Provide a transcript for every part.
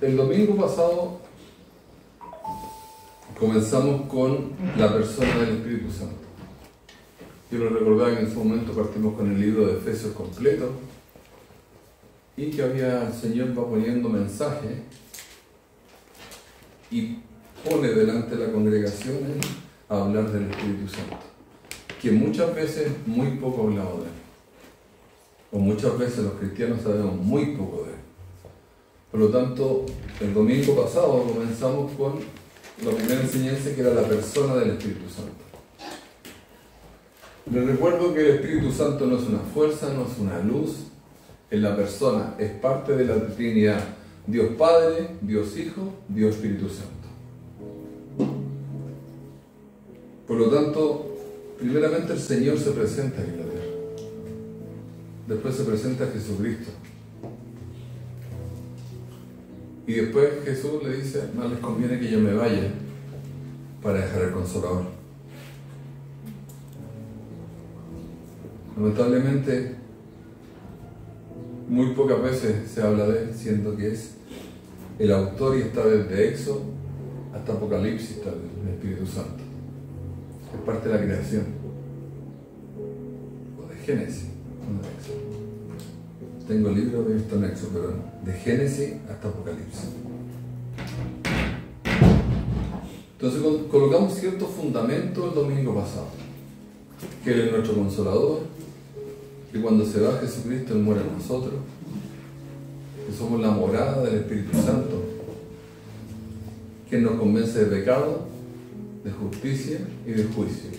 El domingo pasado comenzamos con la persona del Espíritu Santo. Quiero recordar que en ese momento partimos con el libro de Efesios completo y que el Señor va poniendo mensajes y pone delante de la congregación a hablar del Espíritu Santo, que muchas veces muy poco hablamos de él, o muchas veces los cristianos sabemos muy poco de él. Por lo tanto, el domingo pasado comenzamos con la primera enseñanza, que era la persona del Espíritu Santo. Les recuerdo que el Espíritu Santo no es una fuerza, no es una luz, es la persona, es parte de la Trinidad: Dios Padre, Dios Hijo, Dios Espíritu Santo. Por lo tanto, primeramente el Señor se presenta en la tierra, después se presenta Jesucristo, y después Jesús le dice: más les conviene que yo me vaya para dejar el Consolador. Lamentablemente, muy pocas veces se habla de él, siendo que es el autor y está desde Éxodo hasta Apocalipsis, está el Espíritu Santo. Es parte de la creación, o de Génesis, no de Éxodo. Tengo el libro de esto en Éxodo, pero de Génesis hasta Apocalipsis. Entonces colocamos ciertos fundamentos el domingo pasado, que Él es nuestro Consolador, que cuando se va Jesucristo Él muere en nosotros, que somos la morada del Espíritu Santo, que nos convence de pecado, de justicia y de juicio.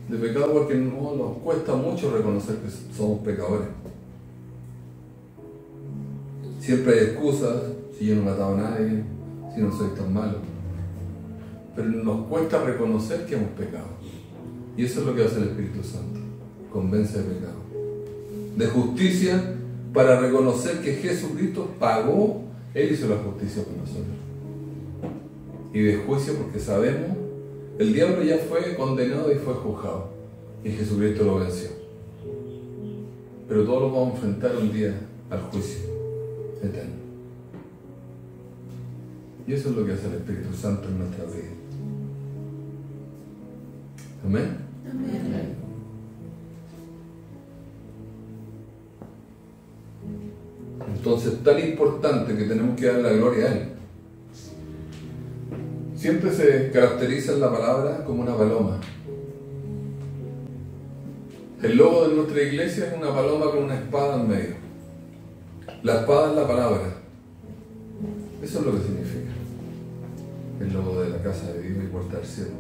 De pecado porque no nos cuesta mucho reconocer que somos pecadores. Siempre hay excusas: si yo no he matado a nadie, si no soy tan malo. Pero nos cuesta reconocer que hemos pecado. Y eso es lo que hace el Espíritu Santo: convence de pecado. De justicia, para reconocer que Jesucristo pagó, Él hizo la justicia por nosotros. Y de juicio, porque sabemos, el diablo ya fue condenado y fue juzgado, y Jesucristo lo venció. Pero todos lo vamos a enfrentar un día al juicio eterno. Y eso es lo que hace el Espíritu Santo en nuestra vida. Amén. Amén. Entonces, tan importante que tenemos que dar la gloria a Él. Siempre se caracteriza en la palabra como una paloma. El logo de nuestra iglesia es una paloma con una espada en medio. La espada es la palabra. Eso es lo que significa el logo de la casa de Dios y puerta del cielo.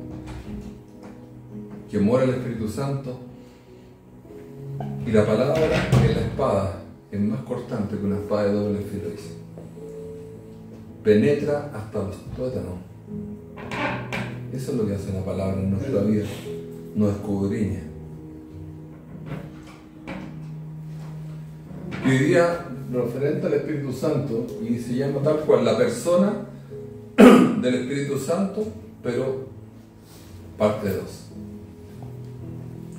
Que mora el Espíritu Santo, y la palabra es la espada, es más cortante que una espada de doble filo. Penetra hasta los tuétanos. Eso es lo que hace la palabra en nuestra vida, nos escudriña. Y hoy día, referente al Espíritu Santo, y se llama tal cual la persona del Espíritu Santo, pero parte 2.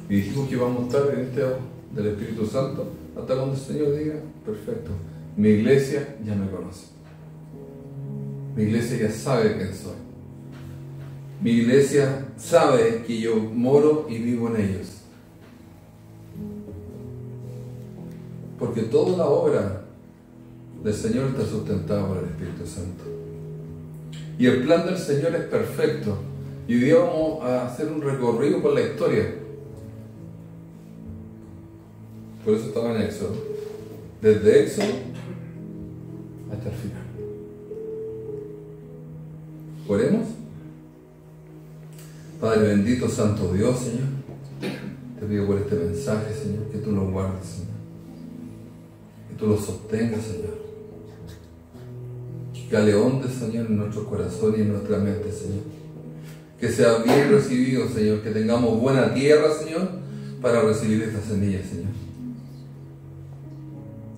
Y dijimos que vamos a estar en este del Espíritu Santo hasta cuando el Señor diga: perfecto, mi iglesia ya me conoce, mi iglesia ya sabe quién soy, mi iglesia sabe que yo moro y vivo en ellos, porque toda la obra del Señor está sustentada por el Espíritu Santo, y el plan del Señor es perfecto. Y hoy día vamos a hacer un recorrido por la historia. Por eso estaba en Éxodo, desde Éxodo hasta el final. Oremos. Padre bendito, santo Dios, Señor, te pido por este mensaje, Señor, que tú lo guardes, Señor, que tú lo sostengas, Señor, que aleondes, Señor, en nuestro corazón y en nuestra mente, Señor, que sea bien recibido, Señor, que tengamos buena tierra, Señor, para recibir esta semilla, Señor.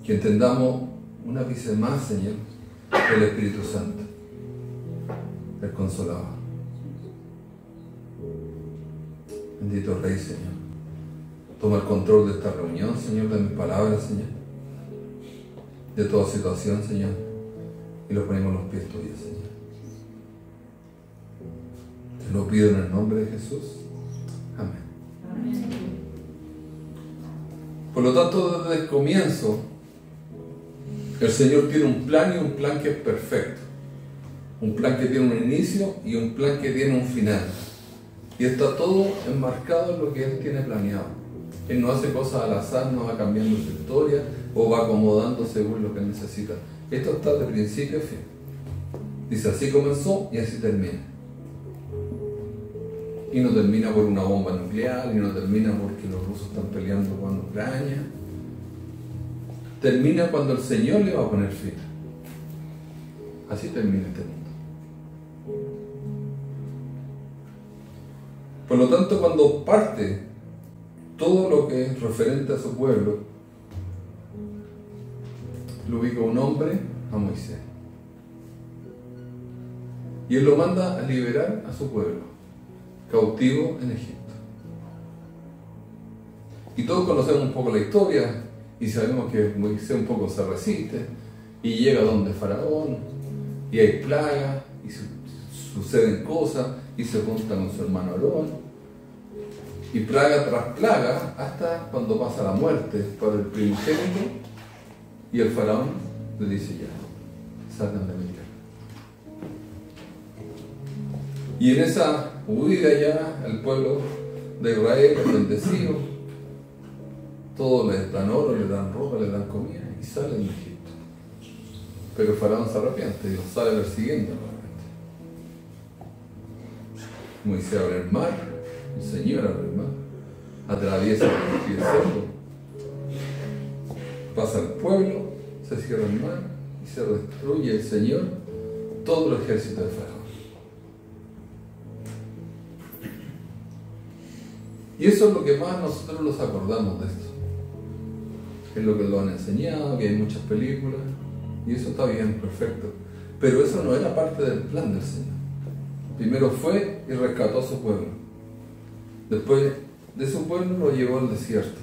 Que entendamos una vez más, Señor, el Espíritu Santo, el Consolador. Bendito Rey, Señor. Toma el control de esta reunión, Señor, de mis palabras, Señor, de toda situación, Señor. y los ponemos en los pies tuyos, Señor. Te lo pido en el nombre de Jesús. Amén. Por lo tanto, desde el comienzo, el Señor tiene un plan, y un plan que es perfecto. Un plan que tiene un inicio y un plan que tiene un final. Y está todo enmarcado en lo que Él tiene planeado. Él no hace cosas al azar, no va cambiando su historia o va acomodando según lo que Él necesita. Esto está de principio a fin. Dice, así comenzó y así termina. Y no termina por una bomba nuclear, y no termina porque los rusos están peleando con Ucrania. Termina cuando el Señor le va a poner fin. Así termina este mundo. Por lo tanto, cuando parte todo lo que es referente a su pueblo, lo ubica un hombre, a Moisés. Y Él lo manda a liberar a su pueblo, cautivo en Egipto. Y todos conocemos un poco la historia y sabemos que Moisés un poco se resiste y llega donde Faraón y hay plagas y suceden cosas y se junta con su hermano Aarón. Y plaga tras plaga hasta cuando pasa la muerte por el primogénito y el faraón le dice ya, salgan de mi tierra. Y en esa huida ya el pueblo de Israel es bendecido, todos les dan oro, les dan ropa, les dan comida y salen de Egipto. Pero el faraón se arrepiente y los sale persiguiendo nuevamente. Moisés abre el mar, el Señor abre el mar, atraviesa el desierto, pasa el pueblo, se cierra el mar y se destruye el Señor todo el ejército del faraón. Y eso es lo que más nosotros nos acordamos de esto. Es lo que lo han enseñado, que hay muchas películas, y eso está bien, perfecto. Pero eso no era parte del plan del Señor. Primero fue y rescató a su pueblo. Después de su pueblo lo llevó al desierto.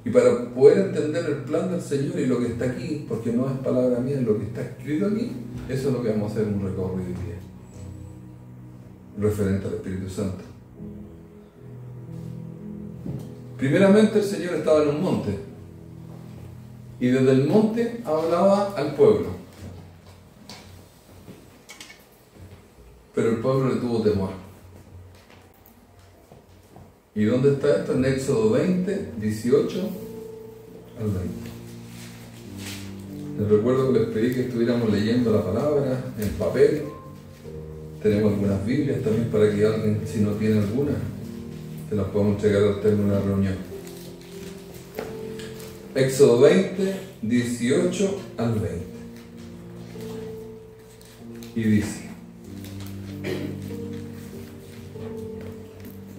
Y para poder entender el plan del Señor y lo que está aquí, porque no es palabra mía, es lo que está escrito aquí, eso es lo que vamos a hacer en un recorrido hoy día, referente al Espíritu Santo. Primeramente el Señor estaba en un monte y desde el monte hablaba al pueblo. Pero el pueblo le tuvo temor. ¿Y dónde está esto? En Éxodo 20, 18 al 20. Les recuerdo que les pedí que estuviéramos leyendo la palabra en papel. Tenemos algunas Biblias también para que alguien, si no tiene alguna, se las podamos entregar al término de la reunión. Éxodo 20, 18 al 20. Y dice: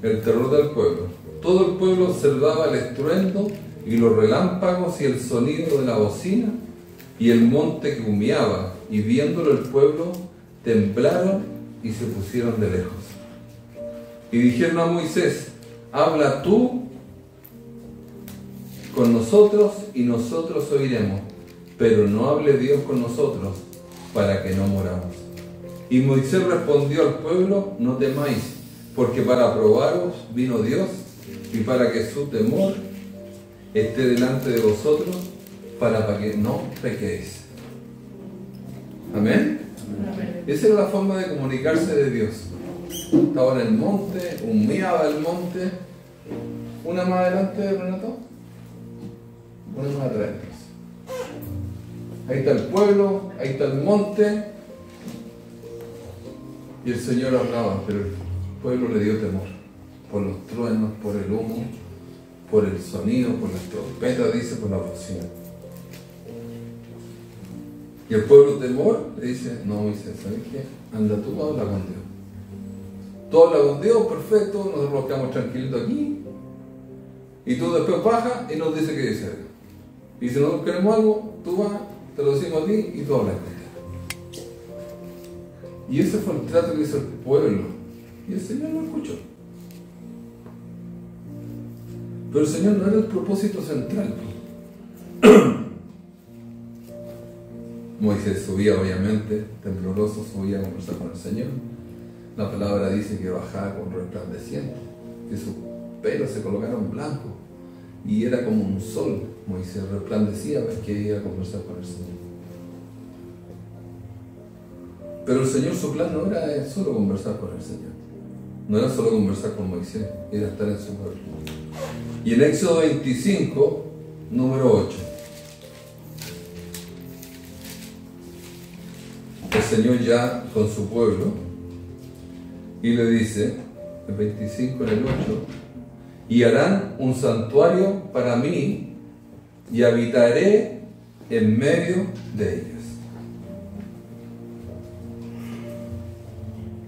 el terror del pueblo. Todo el pueblo observaba el estruendo y los relámpagos y el sonido de la bocina y el monte que humeaba, y viéndolo el pueblo temblaron y se pusieron de lejos. Y dijeron a Moisés: habla tú con nosotros y nosotros oiremos, pero no hable Dios con nosotros para que no moramos. Y Moisés respondió al pueblo: no temáis, porque para probaros vino Dios y para que su temor esté delante de vosotros, para que no pequéis. ¿Amén? Amén. Esa era la forma de comunicarse de Dios. Estaba en el monte, humeaba el monte. Una más adelante, Renato. Una más atrás. Ahí está el pueblo, ahí está el monte. Y el Señor hablaba, pero el pueblo le dio temor. Por los truenos, por el humo, por el sonido, por las trompetas, dice, por la bocina. Y el pueblo temor le dice: no, Moisés, ¿sabes qué? Anda tú, habla con Dios. Tú habla con Dios, perfecto, nosotros nos quedamos tranquilitos aquí. Y tú después bajas y nos dice que dice algo. Y si nosotros queremos algo, tú vas, te lo decimos a ti y tú hablas con Dios. Y ese fue el trato que hizo el pueblo. Y el Señor lo escuchó. Pero el Señor no era el propósito central. Moisés subía, obviamente, tembloroso, subía a conversar con el Señor. La palabra dice que bajaba con resplandeciente, que sus pelos se colocaron blancos y era como un sol. Moisés resplandecía porque iba a conversar con el Señor. Pero el Señor, su plan no era solo conversar con el Señor, no era solo conversar con Moisés, era estar en su pueblo. Y en Éxodo 25, número 8, el Señor ya con su pueblo, y le dice, el 25 en el 8, y harán un santuario para mí, y habitaré en medio de ellas.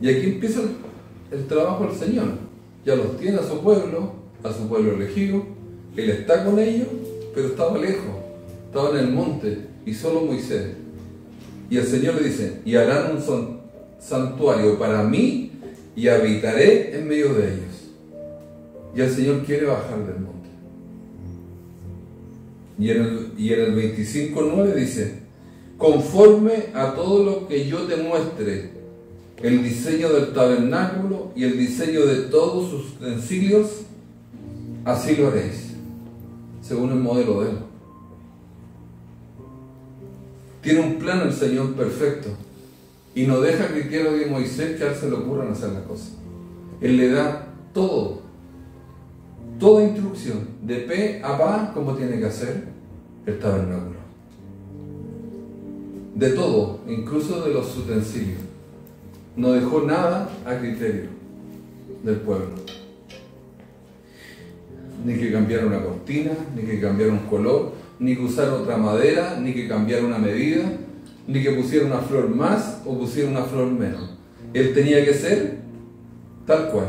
Y aquí empieza el trabajo del Señor. Ya los tiene a su pueblo elegido, Él está con ellos, pero estaba lejos, estaba en el monte, y solo Moisés. Y el Señor le dice, y harán un santuario para mí, y habitaré en medio de ellos. Y el Señor quiere bajar del monte. Y en el 25:9 dice, conforme a todo lo que yo te muestre, el diseño del tabernáculo y el diseño de todos sus utensilios, así lo haréis, según el modelo de Él. Tiene un plan el Señor perfecto y no deja criterio de Moisés que a él se le ocurran hacer las cosas. Él le da todo, toda instrucción, de pe a pa, cómo tiene que hacer el tabernáculo. De todo, incluso de los utensilios. No dejó nada a criterio del pueblo. Ni que cambiar una cortina, ni que cambiar un color, ni que usar otra madera, ni que cambiar una medida, ni que pusiera una flor más o pusiera una flor menos. Él tenía que ser tal cual.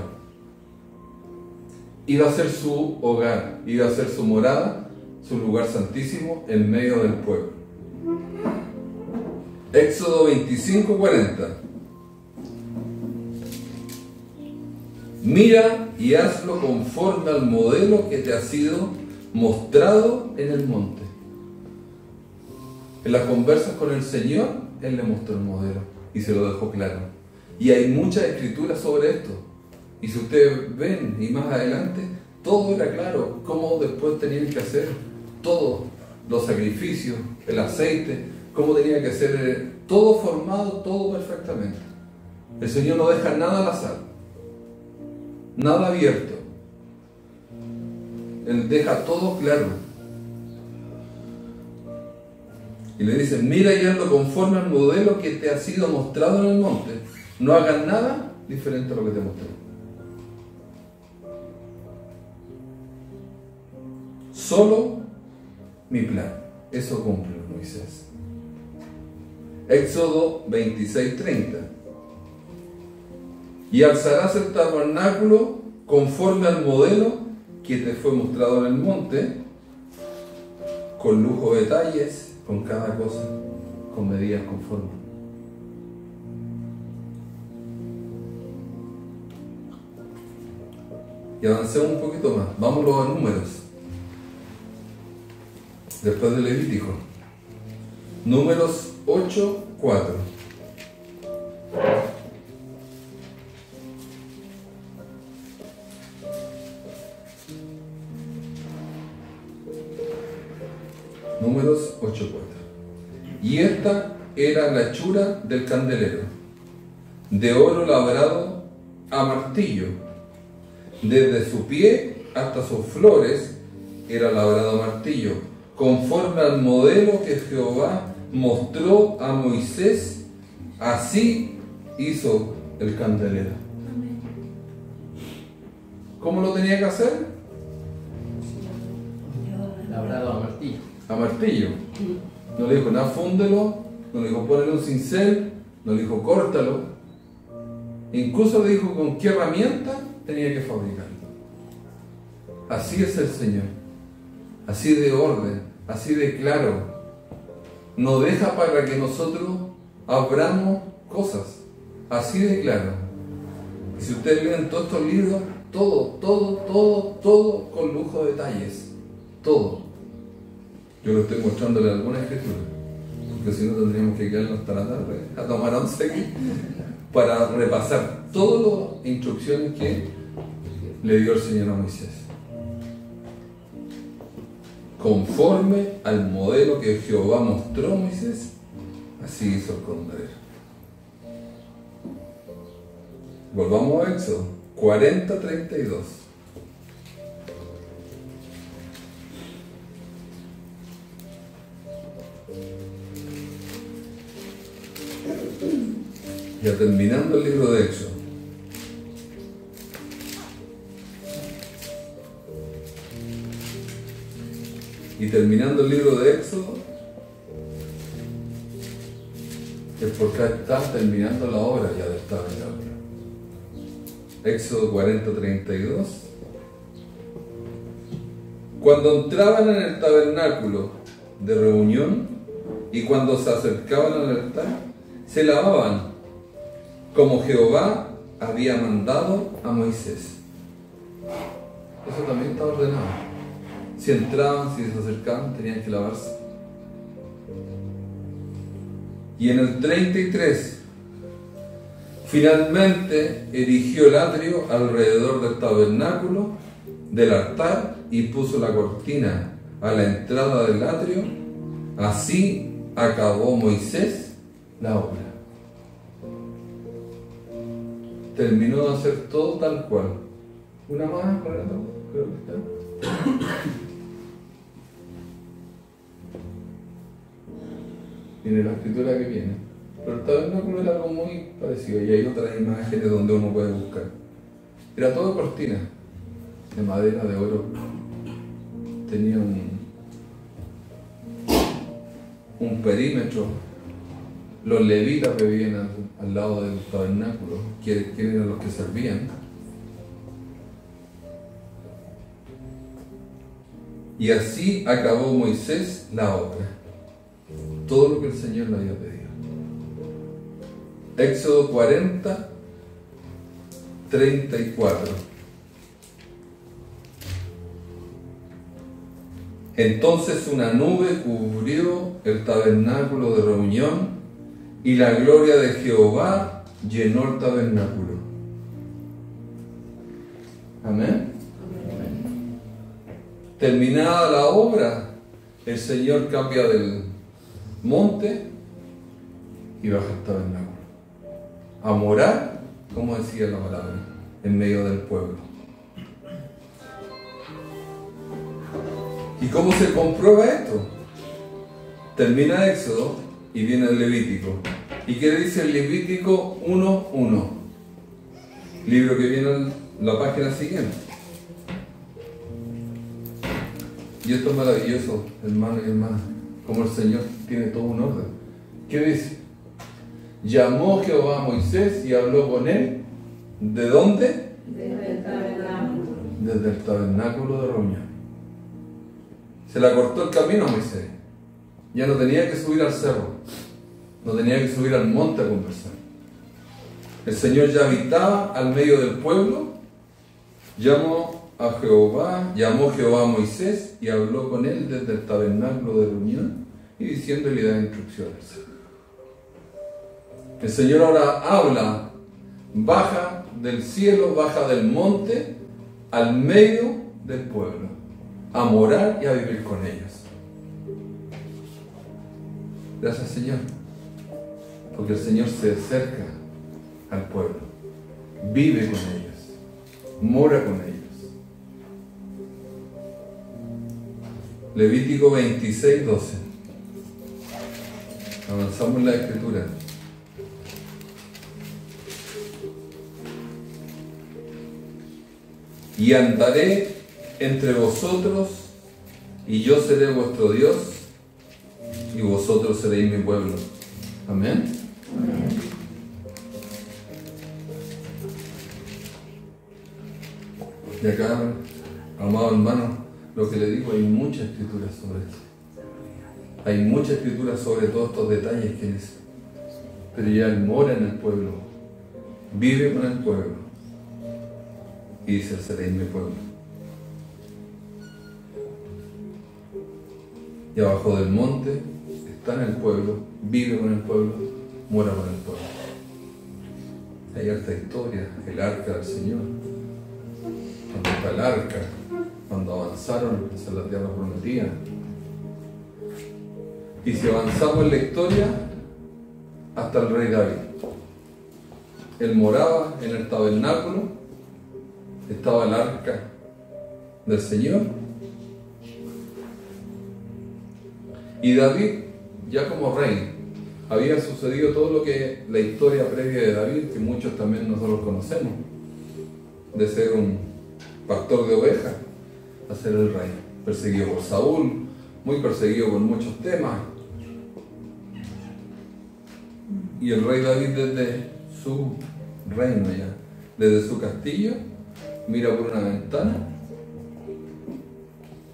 Iba a ser su hogar, iba a ser su morada, su lugar santísimo en medio del pueblo. Éxodo 25:40. Mira y hazlo conforme al modelo que te ha sido mostrado en el monte. En las conversas con el Señor, Él le mostró el modelo y se lo dejó claro. Y hay muchas escrituras sobre esto. Y si ustedes ven, y más adelante, todo era claro, cómo después tenían que hacer todo, los sacrificios, el aceite, cómo tenía que ser todo formado, todo perfectamente. El Señor no deja nada al azar, nada abierto. Él deja todo claro. Y le dice, mira y hazlo conforme al modelo que te ha sido mostrado en el monte. No hagas nada diferente a lo que te mostré. Solo mi plan. Eso cumple Moisés. Éxodo 26:30. Y alzarás el tabernáculo conforme al modelo que te fue mostrado en el monte, con lujo de detalles, con cada cosa, con medidas conformes. Y avancemos un poquito más. Vámonos a Números. Después de Levítico. Números 8:4. Números 8:4. Y esta era la hechura del candelero, de oro labrado a martillo. Desde su pie hasta sus flores era labrado a martillo, conforme al modelo que Jehová mostró a Moisés. Así hizo el candelero. ¿Cómo lo tenía que hacer? Labrado a martillo. A martillo. No le dijo nada, fúndelo, no le dijo ponle un cincel, no le dijo córtalo. Incluso le dijo con qué herramienta tenía que fabricarlo. Así es el Señor, así de orden, así de claro. No deja para que nosotros abramos cosas, así de claro. Y si ustedes leen todos estos libros, todo con lujo de detalles, todo. Yo lo estoy mostrándole alguna escritura. porque si no tendríamos que quedarnos hasta la tarde a tomar once aquí, para repasar todas las instrucciones que le dio el Señor a Moisés. Conforme al modelo que Jehová mostró a Moisés, así hizo el cordero. Volvamos a Éxodo 40:32. Ya terminando el libro de Éxodo. Y terminando el libro de Éxodo, es porque está terminando la obra ya del tabernáculo. Éxodo 40:32. Cuando entraban en el tabernáculo de reunión y cuando se acercaban al altar, se lavaban, como Jehová había mandado a Moisés. Eso también está ordenado. Si entraban, si se acercaban, tenían que lavarse. Y en el 33, finalmente erigió el atrio alrededor del tabernáculo, del altar, y puso la cortina a la entrada del atrio. Así acabó Moisés la obra. Terminó de hacer todo tal cual. Una más, creo que está. Viene la escritura que viene. Pero el tabernáculo era algo muy parecido. Y hay otras imágenes donde uno puede buscar. Era todo cortina, de madera, de oro. Tenía un perímetro. Los levitas que vivían al lado del tabernáculo, que eran los que servían. Y así acabó Moisés la obra. Todo lo que el Señor le había pedido. Éxodo 40:34. Entonces una nube cubrió el tabernáculo de reunión y la gloria de Jehová llenó el tabernáculo. Amén. Terminada la obra, el Señor cambia del monte y baja al tabernáculo a morar, como decía la palabra, en medio del pueblo. ¿Y cómo se comprueba esto? Termina Éxodo y viene el Levítico. ¿Y qué dice el Levítico 1:1? Libro que viene en la página siguiente. Y esto es maravilloso, hermano y hermana, como el Señor tiene todo un orden. ¿Qué dice? Llamó Jehová a Moisés y habló con él. ¿De dónde? Desde el tabernáculo. Desde el tabernáculo de reunión. Se le acortó el camino a Moisés. Ya no tenía que subir al cerro, no tenía que subir al monte a conversar. El Señor ya habitaba al medio del pueblo. Llamó Jehová a Moisés y habló con él desde el tabernáculo de reunión y diciéndole y da instrucciones. El Señor ahora habla, baja del cielo, baja del monte al medio del pueblo, a morar y a vivir con ellos. Gracias, Señor, porque el Señor se acerca al pueblo, vive con ellos, mora con ellos. Levítico 26:12. Avanzamos en la escritura. Y andaré entre vosotros, y yo seré vuestro Dios, y vosotros seréis mi pueblo. Amén. Amén. Y acá, amado hermano, lo que le digo, hay mucha escritura sobre esto. Hay mucha escritura sobre todos estos detalles que dice. Pero ya Él mora en el pueblo, vive con el pueblo, y dice: seréis mi pueblo. Y abajo del monte está en el pueblo, vive con el pueblo, mora con el pueblo. Hay harta historia, el arca del Señor. Cuando está el arca, cuando avanzaron hacia la tierra prometida. Y si avanzamos en la historia, hasta el rey David. Él moraba en el tabernáculo, estaba el arca del Señor. Y David, ya como rey, había sucedido todo lo que la historia previa de David, que muchos también nosotros conocemos, de ser un pastor de ovejas a ser el rey, perseguido por Saúl, muy perseguido por muchos temas. Y el rey David, desde su reino ya, desde su castillo, mira por una ventana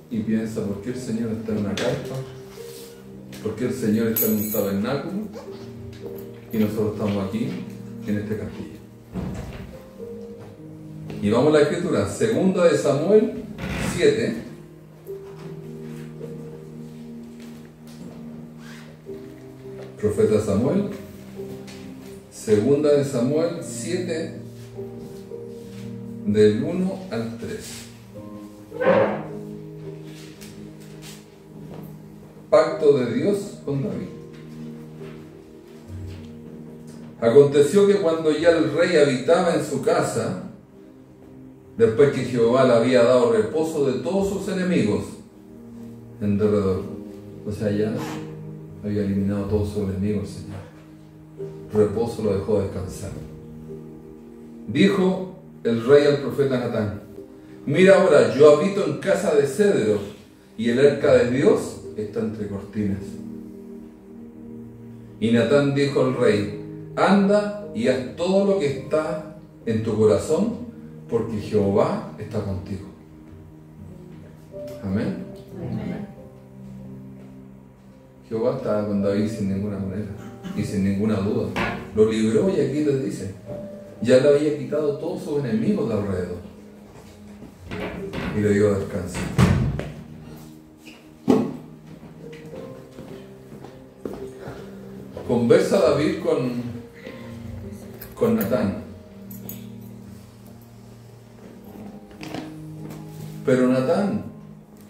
y piensa: ¿por qué el Señor está en una carpa? ¿Por qué el Señor está en un tabernáculo? Y nosotros estamos aquí, en este castillo. Y vamos a la escritura, 2 de Samuel 7. Profeta Samuel, 2 de Samuel 7, del 1 al 3. Pacto de Dios con David. Aconteció que cuando ya el rey habitaba en su casa, después que Jehová le había dado reposo de todos sus enemigos en derredor, o sea, ya había eliminado todos sus enemigos, Señor, reposo, lo dejó descansar. Dijo el rey al profeta Natán: mira ahora, yo habito en casa de cedro, y el arca de Dios está entre cortinas. Y Natán dijo al rey: anda y haz todo lo que está en tu corazón, porque Jehová está contigo. Amén. Amén. Jehová estaba con David sin ninguna manera y sin ninguna duda. Lo libró, y aquí les dice: ya le había quitado todos sus enemigos de alrededor y le dio descanso. Conversa David con Natán. Pero Natán,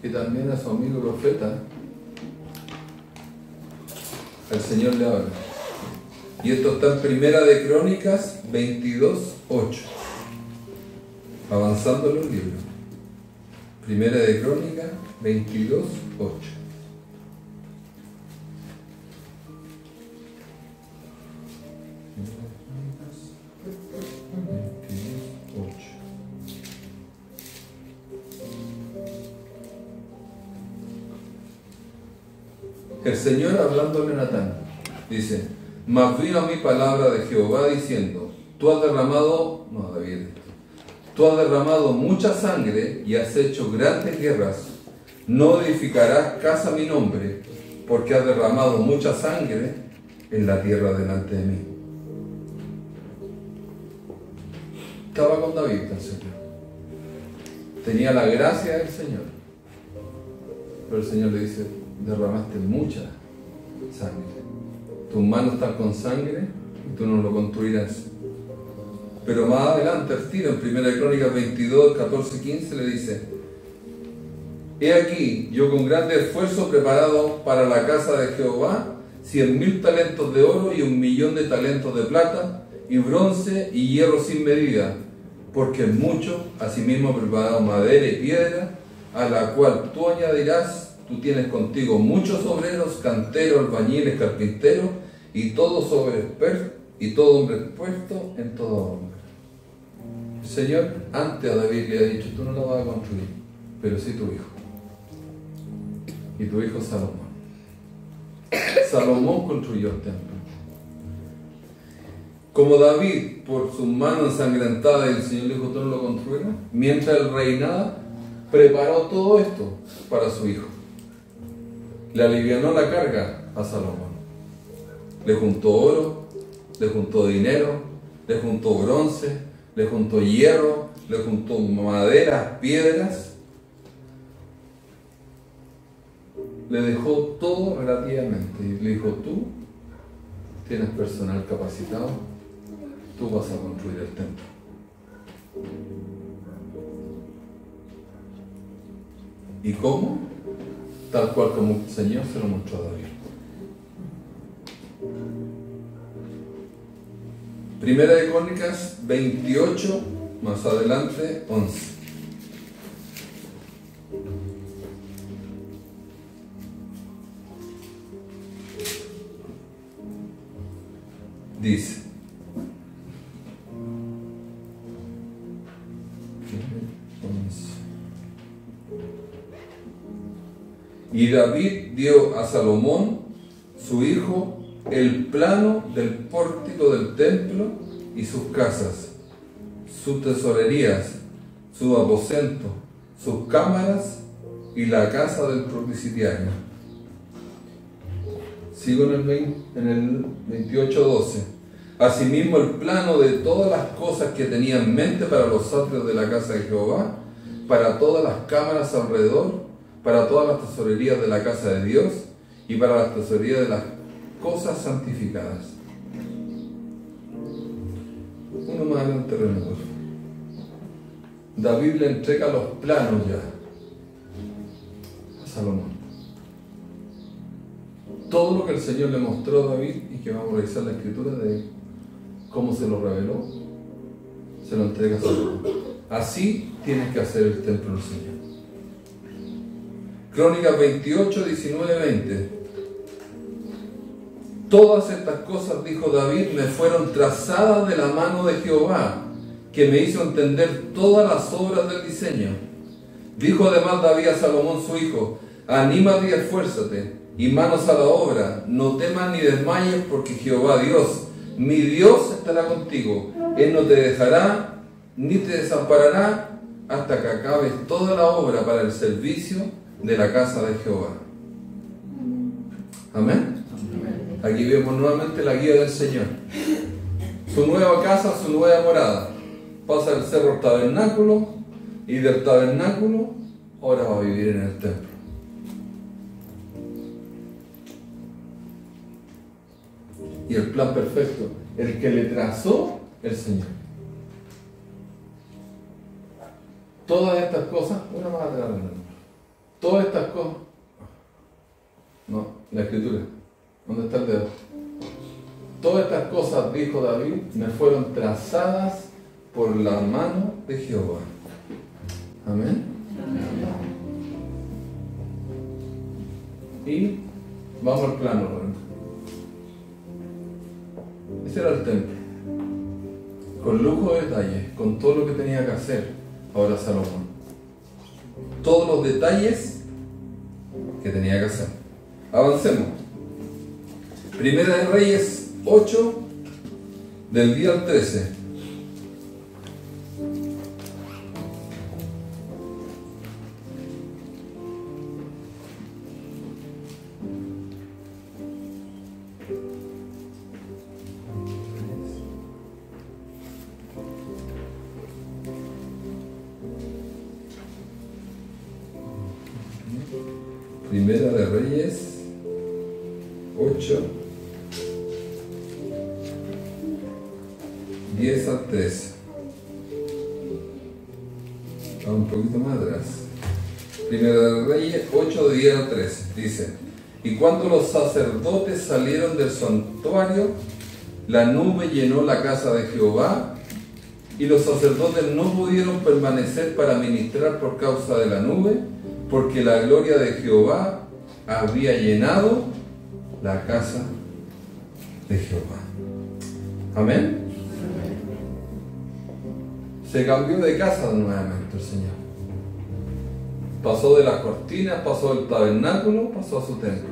que también es su amigo profeta, al Señor le habla. Y esto está en Primera de Crónicas 22:8. Avanzando en los libros. Primera de Crónicas 22:8. El Señor hablándole a Natán dice: mas vino a mí palabra de Jehová diciendo: tú has derramado, no David, tú has derramado mucha sangre y has hecho grandes guerras. No edificarás casa a mi nombre, porque has derramado mucha sangre en la tierra delante de mí. Estaba con David el Señor. Tenía la gracia del Señor. Pero el Señor le dice: derramaste mucha sangre. Tus manos están con sangre y tú no lo construirás. Pero más adelante, al tiro, en 1 Crónicas 22, 14, 15, le dice: he aquí, yo con grande esfuerzo preparado para la casa de Jehová 100.000 talentos de oro y 1.000.000 de talentos de plata, y bronce y hierro sin medida, porque es mucho. Asimismo he preparado madera y piedra, a la cual tú añadirás. Tú tienes contigo muchos obreros, canteros, albañiles, carpinteros, y todo hombre experto en todo hombre. El Señor antes a David le ha dicho: tú no lo vas a construir, pero sí tu hijo. Y tu hijo Salomón. Salomón construyó el templo. Como David, por sus manos ensangrentadas, el Señor le dijo: tú no lo construirás. Mientras él reinaba, preparó todo esto para su hijo. Le alivianó la carga a Salomón. Le juntó oro, le juntó dinero, le juntó bronce, le juntó hierro, le juntó maderas, piedras. le dejó todo relativamente y le dijo: tú tienes personal capacitado, tú vas a construir el templo. ¿Y cómo? Tal cual como el Señor se lo mostró a David. Primera de Crónicas 28, más adelante 11. Dice: y David dio a Salomón, su hijo, el plano del pórtico del templo y sus casas, sus tesorerías, sus aposentos, sus cámaras y la casa del propiciario. Sigo en el 28:12. Asimismo, el plano de todas las cosas que tenía en mente para los atrios de la casa de Jehová, para todas las cámaras alrededor, para todas las tesorerías de la casa de Dios y para las tesorerías de las cosas santificadas. Uno más adelante, Renato. David le entrega los planos ya a Salomón. Todo lo que el Señor le mostró a David y que vamos a revisar la escritura de cómo se lo reveló, se lo entrega a Salomón. Así tienes que hacer el templo del Señor. Crónicas 28, 19, 20. Todas estas cosas, dijo David, me fueron trazadas de la mano de Jehová, que me hizo entender todas las obras del diseño. Dijo además David a Salomón su hijo: anímate y esfuérzate, y manos a la obra, no temas ni desmayes, porque Jehová Dios, mi Dios, estará contigo. Él no te dejará ni te desamparará hasta que acabes toda la obra para el servicio de la casa de Jehová. Amén. Aquí vemos nuevamente la guía del Señor. Su nueva casa, su nueva morada. Pasa del cerro al tabernáculo, y del tabernáculo ahora va a vivir en el templo. Y el plan perfecto, el que le trazó el Señor. Todas estas cosas, una más atrás, todas estas cosas, no, la escritura, ¿dónde está el dedo? Todas estas cosas, dijo David, me fueron trazadas por la mano de Jehová. Amén. Y vamos al plano, ¿no? Ese era el templo, con lujo de detalles, con todo lo que tenía que hacer ahora Salomón. Todos los detalles que tenía que hacer. Avancemos. Primera de Reyes 8, del día al 13. Primera de Reyes 8, 10 al 13. Vamos un poquito más atrás. Primera de Reyes 8, de 10 al 13. Dice: y cuando los sacerdotes salieron del santuario, la nube llenó la casa de Jehová, y los sacerdotes no pudieron permanecer para ministrar por causa de la nube, porque la gloria de Jehová había llenado la casa de Jehová. Amén. Se cambió de casa nuevamente el Señor. Pasó de las cortinas, pasó del tabernáculo, pasó a su templo.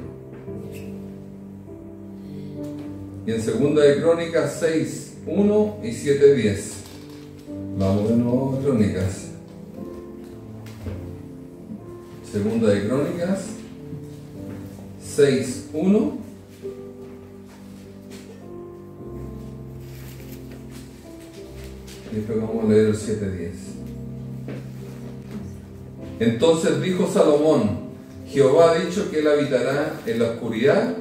Y en segunda de Crónicas 6, 1 y 7, 10. Vamos de nuevo a Crónicas. Segunda de Crónicas 6, 1 y después vamos a leer el 7, 10. Entonces dijo Salomón: Jehová ha dicho que él habitará en la oscuridad.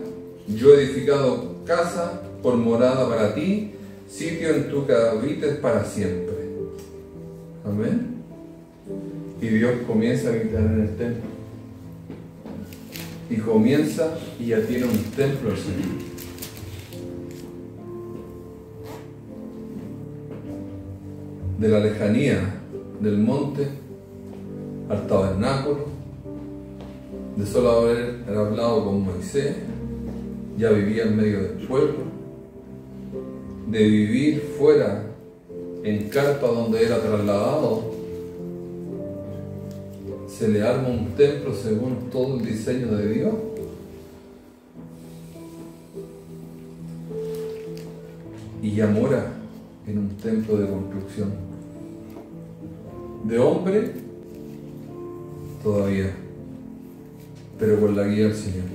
Yo he edificado casa por morada para ti, sitio en tu que habites para siempre. Amén. Y Dios comienza a habitar en el templo. Y comienza y ya tiene un templo el Señor. De la lejanía del monte al tabernáculo, de solo haber hablado con Moisés, ya vivía en medio del pueblo, de vivir fuera en carpa donde era trasladado, se le arma un templo según todo el diseño de Dios. Y ya mora en un templo de construcción. De hombre, todavía, pero con la guía del Señor.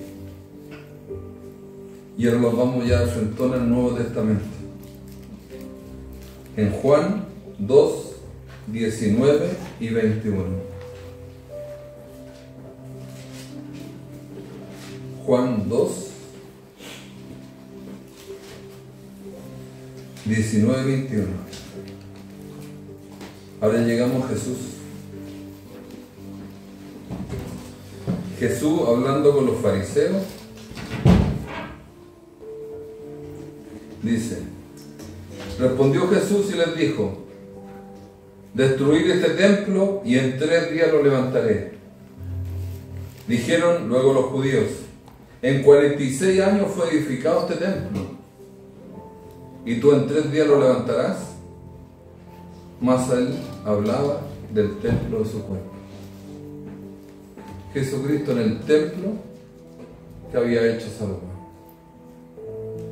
Y ahora nos vamos ya a frentón al Nuevo Testamento. En Juan 2, 19 y 21. Juan 2, 19 y 21. Ahora llegamos a Jesús. Jesús hablando con los fariseos, dice, respondió Jesús y les dijo, destruid este templo y en 3 días lo levantaré. Dijeron luego los judíos, en 46 años fue edificado este templo, y tú en 3 días lo levantarás. Mas él hablaba del templo de su cuerpo. Jesucristo en el templo que había hecho Salomón.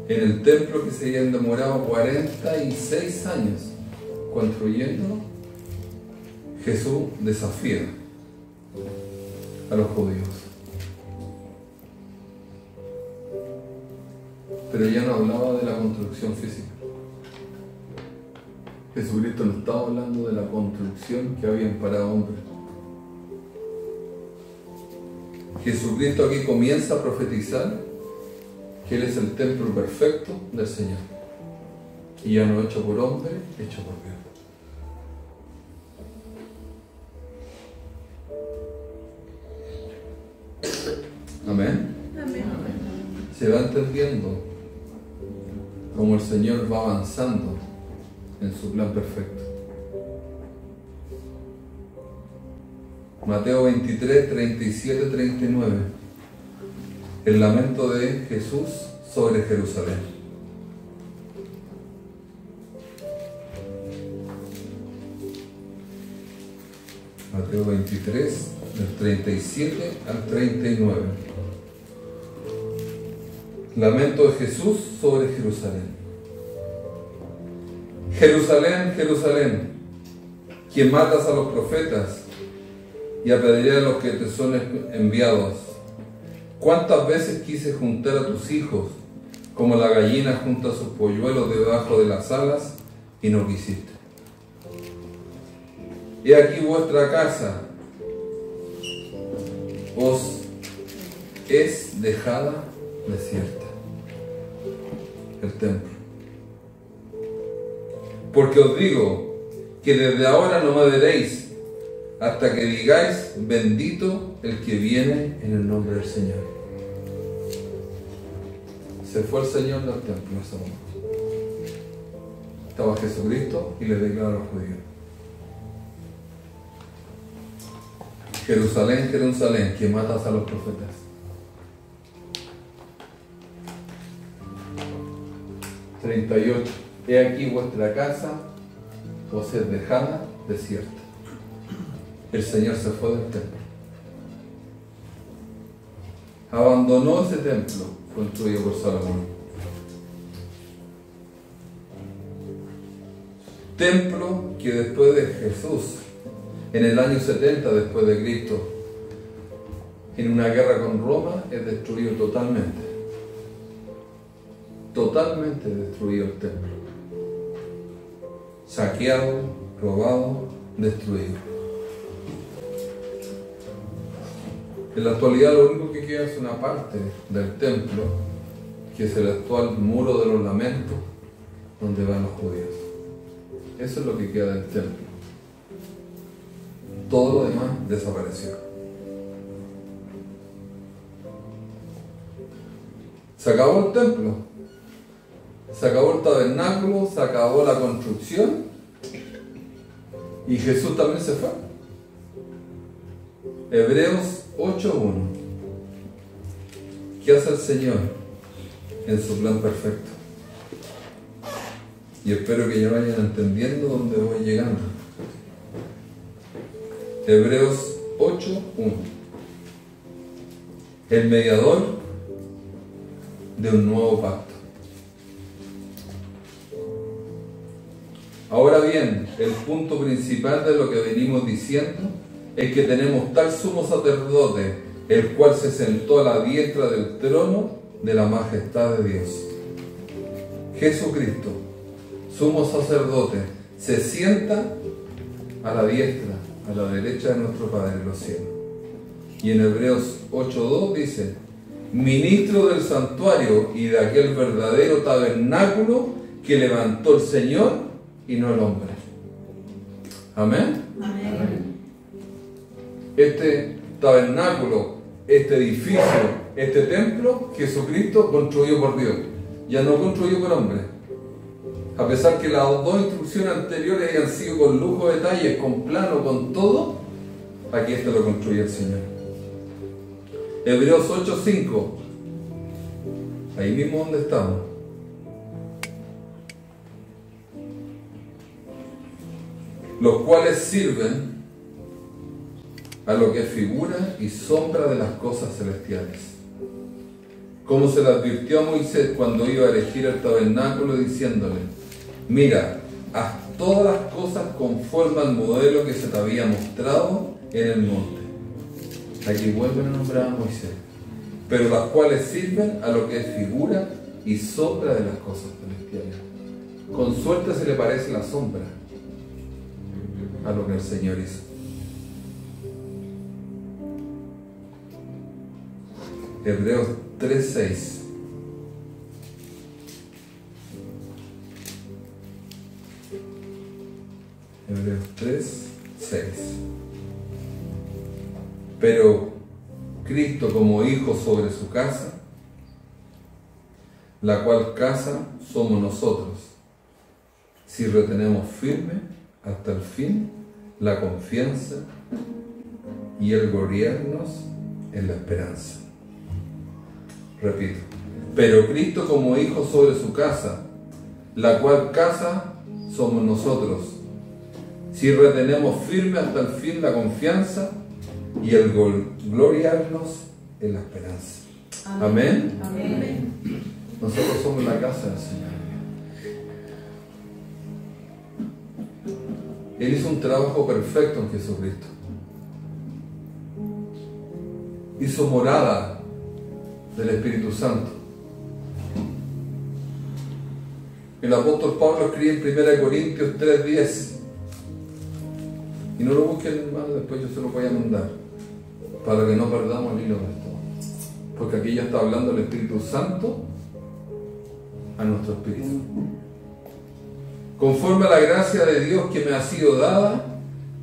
En el templo que se habían demorado 46 años construyendo, Jesús desafía a los judíos. Pero ya no hablaba de la construcción física. Jesucristo no estaba hablando de la construcción que habían para hombres. Jesucristo aquí comienza a profetizar que Él es el templo perfecto del Señor. Y ya no hecho por hombre, hecho por Dios. Amén. Amén. Se va entendiendo cómo el Señor va avanzando en su plan perfecto. Mateo 23, 37, 39. El lamento de Jesús sobre Jerusalén. Mateo 23, del 37 al 39. Lamento de Jesús sobre Jerusalén. Jerusalén, Jerusalén, quien matas a los profetas y apedreas a los que te son enviados. ¿Cuántas veces quise juntar a tus hijos como la gallina junta a sus polluelos debajo de las alas y no quisiste? He aquí vuestra casa os es dejada desierta, el templo. Porque os digo que desde ahora no me veréis hasta que digáis, bendito el que viene en el nombre del Señor. Se fue el Señor del templo en ese momento. Estaba Jesucristo y le declaró a los judíos. Jerusalén, Jerusalén, que matas a los profetas. ...38... He aquí vuestra casa os es dejada desierta. El Señor se fue del templo. Abandonó ese templo construido por Salomón. Templo que después de Jesús, en el año 70 después de Cristo, en una guerra con Roma, es destruido totalmente. Totalmente destruido el templo. Saqueado, robado, destruido. En la actualidad lo único que queda es una parte del templo, que es el actual muro de los lamentos, donde van los judíos. Eso es lo que queda del templo. Todo lo demás desapareció. Se acabó el templo, se acabó el tabernáculo, se acabó la construcción y Jesús también se fue. Hebreos 8:1. ¿Qué hace el Señor en su plan perfecto? Y espero que ya vayan entendiendo dónde voy llegando. Hebreos 8:1. El mediador de un nuevo pacto. Ahora bien, el punto principal de lo que venimos diciendo es que tenemos tal sumo sacerdote, el cual se sentó a la diestra del trono de la majestad de Dios. Jesucristo, sumo sacerdote, se sienta a la diestra, a la derecha de nuestro Padre en los cielos. Y en Hebreos 8:2 dice: ministro del santuario y de aquel verdadero tabernáculo que levantó el Señor y no el hombre. Amén. Amén. Este tabernáculo, este edificio, este templo, Jesucristo construyó por Dios, ya no construyó por hombre. A pesar que las dos instrucciones anteriores hayan sido con lujo de detalles, con plano, con todo, aquí este lo construye el Señor. Hebreos 8:5, ahí mismo donde estamos. Los cuales sirven a lo que es figura y sombra de las cosas celestiales. Como se le advirtió a Moisés cuando iba a elegir el tabernáculo, diciéndole: mira, haz todas las cosas conforme al modelo que se te había mostrado en el monte. Aquí vuelven a nombrar a Moisés, pero las cuales sirven a lo que es figura y sombra de las cosas celestiales. Con suerte se le parece la sombra a lo que el Señor hizo. Hebreos 3:6. Hebreos 3:6. Pero Cristo como hijo sobre su casa, la cual casa somos nosotros, si retenemos firme hasta el fin la confianza y el gloriarnos en la esperanza. Repito, pero Cristo como hijo sobre su casa, la cual casa somos nosotros, si retenemos firme hasta el fin la confianza y el gloriarnos en la esperanza. Amén. Amén. Nosotros somos la casa del Señor. Él hizo un trabajo perfecto en Jesucristo. Hizo morada del Espíritu Santo. El apóstol Pablo escribe en 1 Corintios 3:10. Y no lo busquen, hermano, después yo se lo voy a mandar, para que no perdamos el hilo de esto. Porque aquí ya está hablando el Espíritu Santo a nuestro espíritu. Conforme a la gracia de Dios que me ha sido dada,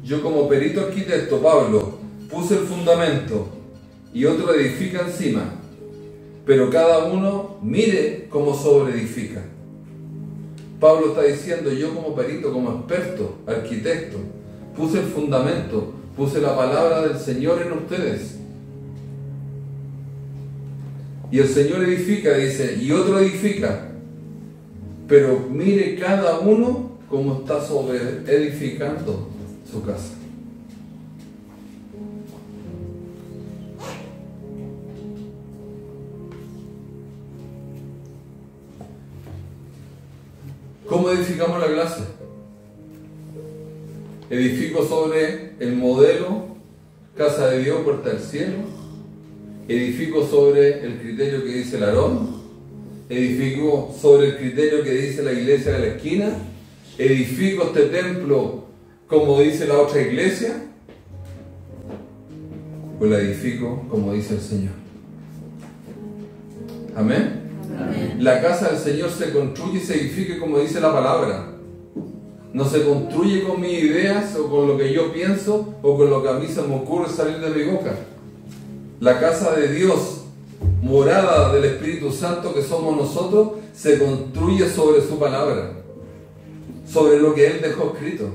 yo como perito arquitecto, Pablo, puse el fundamento y otro edifica encima, pero cada uno mire cómo sobreedifica. Pablo está diciendo: yo como perito, como experto, arquitecto, puse el fundamento, puse la palabra del Señor en ustedes. Y el Señor edifica, dice, y otro edifica. Pero mire cada uno cómo está edificando su casa. ¿Cómo edificamos la clase? Edifico sobre el modelo Casa de Dios, Puerta del Cielo. Edifico sobre el criterio que dice el Aarón. Edifico sobre el criterio que dice la iglesia de la esquina. Edifico este templo como dice la otra iglesia. pues la edifico como dice el Señor. Amén. Amén. La casa del Señor se construye y se edifica como dice la palabra. No se construye con mis ideas o con lo que yo pienso o con lo que a mí se me ocurre salir de mi boca. La casa de Dios, morada del Espíritu Santo que somos nosotros, se construye sobre su palabra, sobre lo que Él dejó escrito,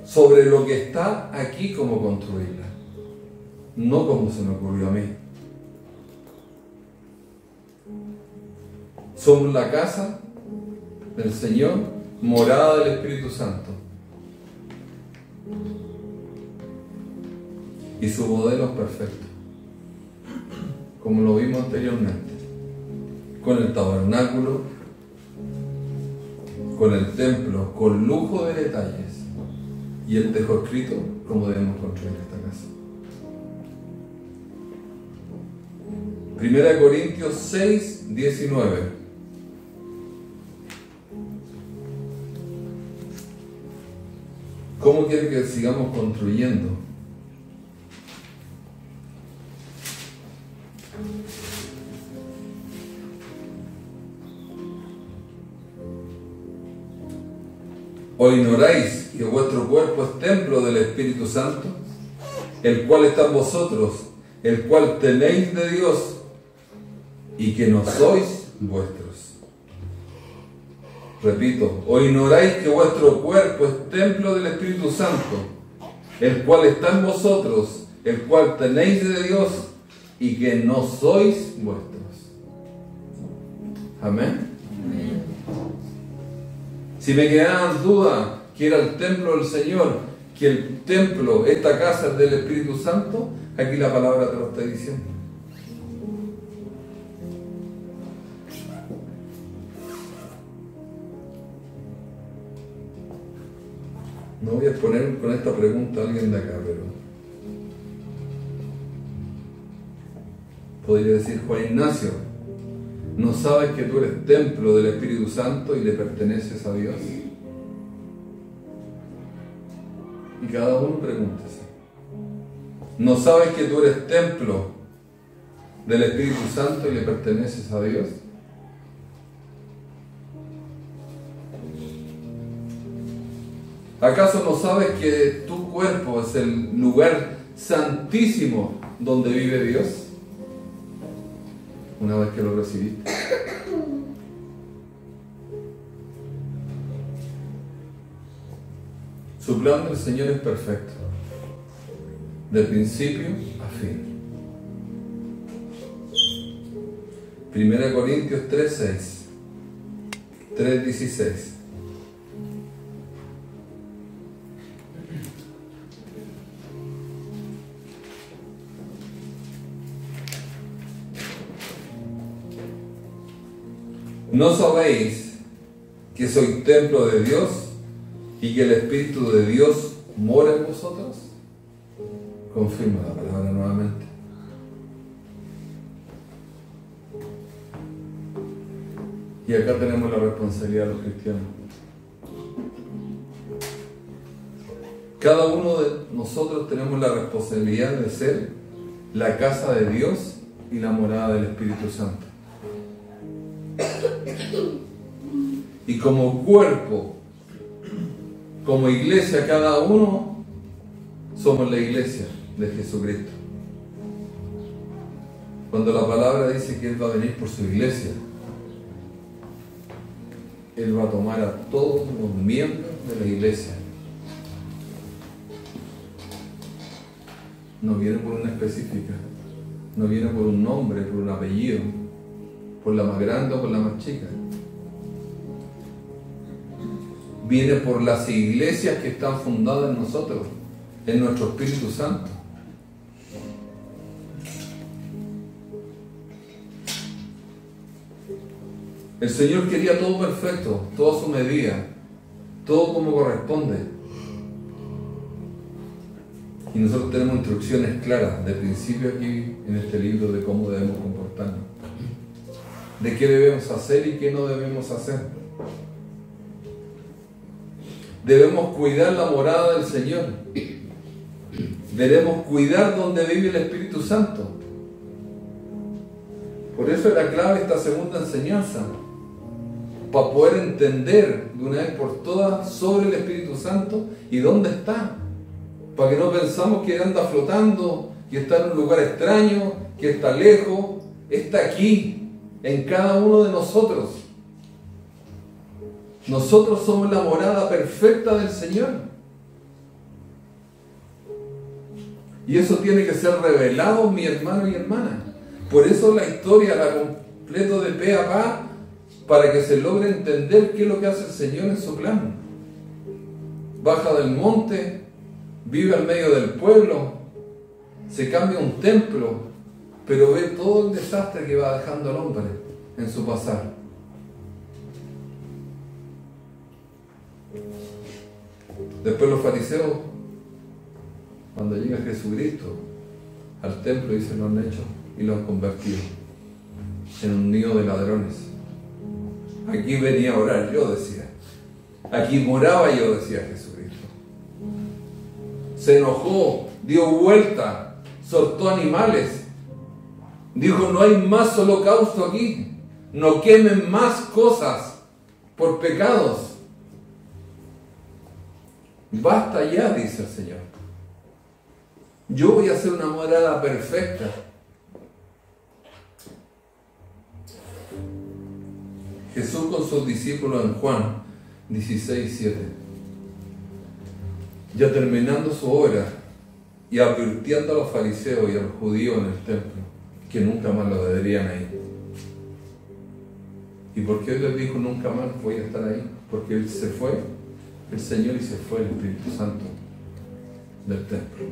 sobre lo que está aquí como construirla, no como se me ocurrió a mí. Somos la casa del Señor, morada del Espíritu Santo. Y su modelo es perfecto, como lo vimos anteriormente, con el tabernáculo, con el templo, con lujo de detalles. Y Él dejó escrito cómo debemos construir esta casa. 1 Corintios 6, 19. ¿Cómo quiere que sigamos construyendo? ¿O ignoráis que vuestro cuerpo es templo del Espíritu Santo, el cual está en vosotros, el cual tenéis de Dios, y que no sois vuestros? Repito, ¿o ignoráis que vuestro cuerpo es templo del Espíritu Santo, el cual está en vosotros, el cual tenéis de Dios, y que no sois vuestros? Amén. Amén. Si me quedaban dudas que era el templo del Señor, que el templo, esta casa es del Espíritu Santo, aquí la palabra te lo está diciendo. No voy a exponer con esta pregunta a alguien de acá, pero podría decir: Juan Ignacio, ¿no sabes que tú eres templo del Espíritu Santo y le perteneces a Dios? Y cada uno pregúntese: ¿no sabes que tú eres templo del Espíritu Santo y le perteneces a Dios? ¿Acaso no sabes que tu cuerpo es el lugar santísimo donde vive Dios? Una vez que lo recibiste. Su plan del Señor es perfecto, de principio a fin. 1 Corintios 3:6, 3:16. ¿No sabéis que soy templo de Dios y que el Espíritu de Dios mora en vosotros? Confirma la palabra nuevamente. Y acá tenemos la responsabilidad de los cristianos. Cada uno de nosotros tenemos la responsabilidad de ser la casa de Dios y la morada del Espíritu Santo. Y como cuerpo, como iglesia, cada uno somos la iglesia de Jesucristo. Cuando la palabra dice que Él va a venir por su iglesia, Él va a tomar a todos los miembros de la iglesia. No viene por una específica, no viene por un nombre, por un apellido, por la más grande o por la más chica. Viene por las iglesias que están fundadas en nosotros, en nuestro Espíritu Santo. El Señor quería todo perfecto, todo a su medida, todo como corresponde. Y nosotros tenemos instrucciones claras de principio aquí en este libro de cómo debemos comportarnos, de qué debemos hacer y qué no debemos hacer. Debemos cuidar la morada del Señor. Debemos cuidar donde vive el Espíritu Santo. Por eso es la clave esta segunda enseñanza, para poder entender de una vez por todas sobre el Espíritu Santo y dónde está, para que no pensamos que anda flotando, que está en un lugar extraño, que está lejos. Está aquí, en cada uno de nosotros. Nosotros somos la morada perfecta del Señor. Y eso tiene que ser revelado, mi hermano y hermana. Por eso la historia la completo de pe a pa, para que se logre entender qué es lo que hace el Señor en su plan. Baja del monte, vive al medio del pueblo, se cambia un templo, pero ve todo el desastre que va dejando el hombre en su pasar. Después los fariseos, cuando llega Jesucristo al templo, dicen, lo han hecho y lo han convertido en un nido de ladrones. Aquí venía a orar yo, decía. Aquí moraba yo, decía Jesucristo. Se enojó, dio vuelta, soltó animales. Dijo, no hay más holocausto aquí. No quemen más cosas por pecados. Basta ya, dice el Señor. Yo voy a hacer una morada perfecta. Jesús con sus discípulos en Juan 16:7, ya terminando su obra y advirtiendo a los fariseos y a los judíos en el templo que nunca más lo deberían ir. ¿Y por qué Él les dijo nunca más voy a estar ahí? Porque Él se fue, el Señor, y se fue el Espíritu Santo del templo.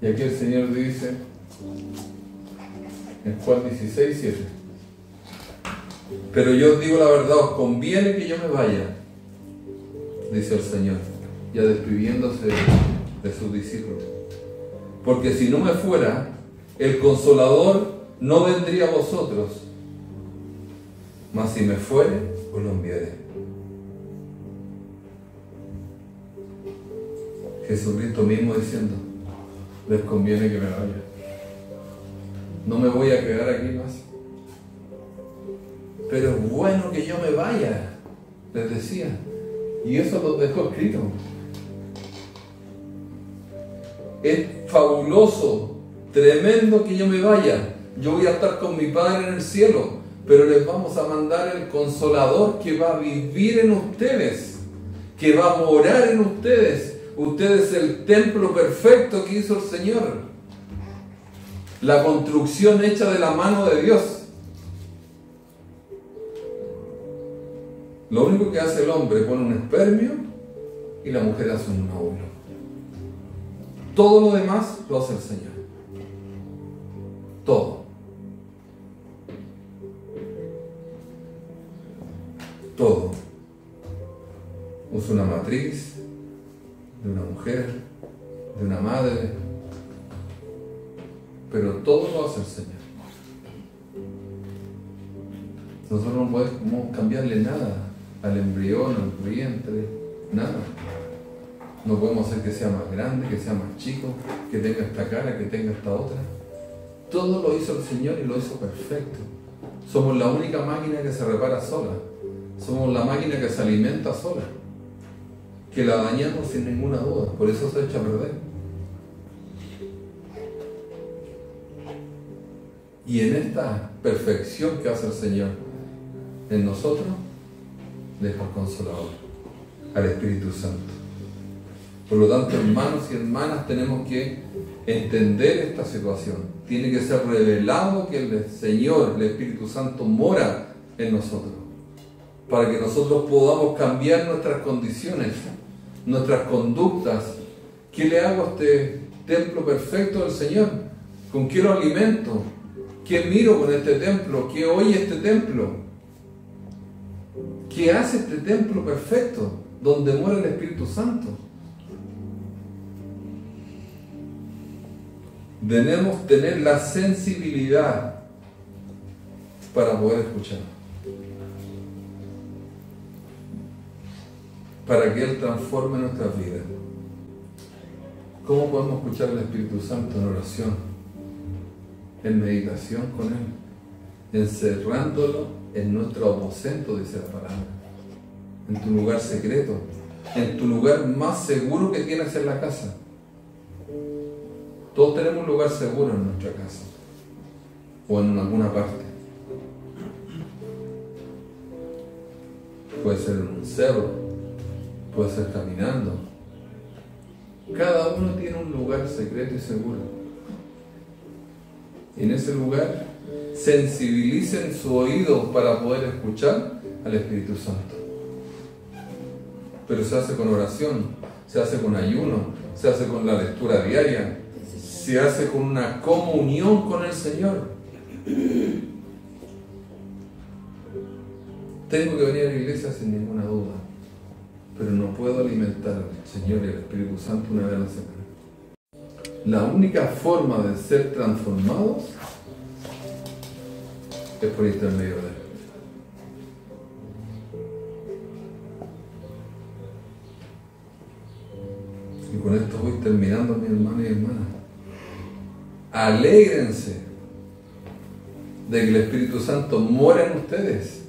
Y aquí el Señor dice en Juan 16:7, pero yo os digo la verdad, os conviene que yo me vaya, dice el Señor, ya despidiéndose de sus discípulos. Porque si no me fuera, el Consolador no vendría a vosotros, mas si me fuere, os lo enviaré. Jesucristo mismo diciendo, les conviene que me vaya. No me voy a quedar aquí más. Pero es bueno que yo me vaya, les decía. Y eso lo dejó escrito. Es fabuloso, tremendo que yo me vaya. Yo voy a estar con mi Padre en el cielo, pero les vamos a mandar el Consolador que va a vivir en ustedes, que va a morar en ustedes. Ustedes el templo perfecto que hizo el Señor, la construcción hecha de la mano de Dios. Lo único que hace el hombre, pone un espermio y la mujer hace un óvulo. Todo lo demás lo hace el Señor. Todo. Todo. Usa una matriz de una mujer, de una madre, pero todo lo hace el Señor. Nosotros no podemos cambiarle nada al embrión, al vientre, nada. No podemos hacer que sea más grande, que sea más chico, que tenga esta cara, que tenga esta otra. Todo lo hizo el Señor y lo hizo perfecto. Somos la única máquina que se repara sola. Somos la máquina que se alimenta sola, que la dañamos sin ninguna duda. Por eso se echa a perder. Y en esta perfección que hace el Señor en nosotros, deja al Consolador, al Espíritu Santo. Por lo tanto, hermanos y hermanas, tenemos que entender esta situación. Tiene que ser revelado que el Señor, el Espíritu Santo, mora en nosotros, para que nosotros podamos cambiar nuestras condiciones, nuestras conductas. ¿Qué le hago a este templo perfecto del Señor? ¿Con qué lo alimento? ¿Qué miro con este templo? ¿Qué oye este templo? ¿Qué hace este templo perfecto donde mora el Espíritu Santo? Debemos tener la sensibilidad para poder escuchar, para que Él transforme nuestras vidas. ¿Cómo podemos escuchar al Espíritu Santo? En oración, en meditación con Él, encerrándolo en nuestro aposento, dice la palabra, en tu lugar secreto, en tu lugar más seguro que tienes en la casa. Todos tenemos un lugar seguro en nuestra casa o en alguna parte. Puede ser en un cerro, puede ser caminando. Cada uno tiene un lugar secreto y seguro. Y en ese lugar sensibilicen su oído para poder escuchar al Espíritu Santo. Pero se hace con oración, se hace con ayuno, se hace con la lectura diaria, se hace con una comunión con el Señor. Tengo que venir a la iglesia sin ninguna duda, pero no puedo alimentar al Señor y al Espíritu Santo una vez a la semana. La única forma de ser transformados es por intermedio de Él. Y con esto voy terminando, mis hermanos y hermanas. Alégrense de que el Espíritu Santo mora en ustedes.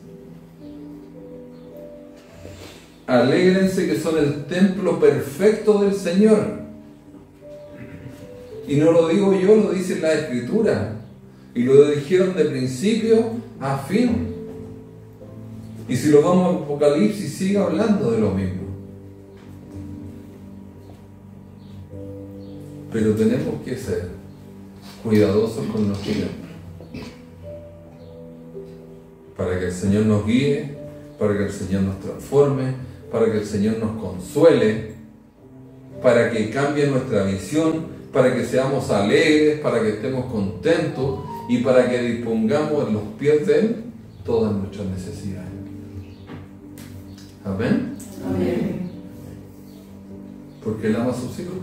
Alégrense que son el templo perfecto del Señor. Y no lo digo yo, lo dice la Escritura. Y lo dijeron de principio a fin. Y si lo vamos a Apocalipsis, sigue hablando de lo mismo. Pero tenemos que ser cuidadosos con nuestro tiempo, para que el Señor nos guíe, para que el Señor nos transforme, para que el Señor nos consuele, para que cambie nuestra visión, para que seamos alegres, para que estemos contentos y para que dispongamos en los pies de Él todas nuestras necesidades. Amén. Amén. Porque Él ama a sus hijos.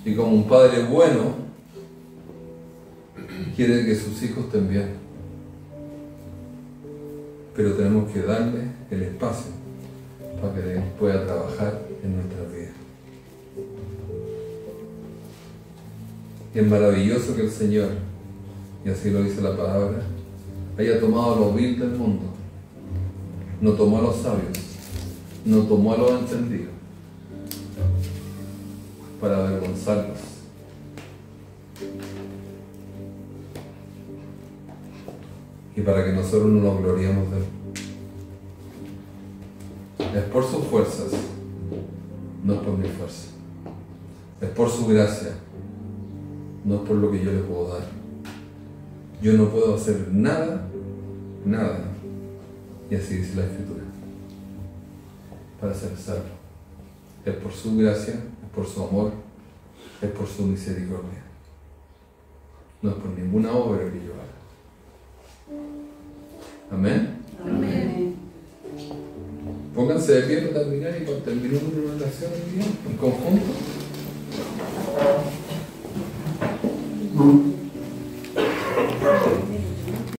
Y como un padre bueno, quiere que sus hijos estén bien. Pero tenemos que darle el espacio para que Él pueda trabajar en nuestras vidas. Y es maravilloso que el Señor, y así lo dice la palabra, haya tomado a los vil del mundo. No tomó a los sabios, no tomó a los entendidos para avergonzarlos. Y para que nosotros no nos gloriemos de Él. Es por sus fuerzas, no es por mi fuerza. Es por su gracia, no es por lo que yo le puedo dar. Yo no puedo hacer nada, nada. Y así dice la Escritura. Para ser salvo. Es por su gracia, es por su amor, es por su misericordia. No es por ninguna obra que yo haga. Amén. Amén. Pónganse de pie para terminar y para terminar una oración en conjunto.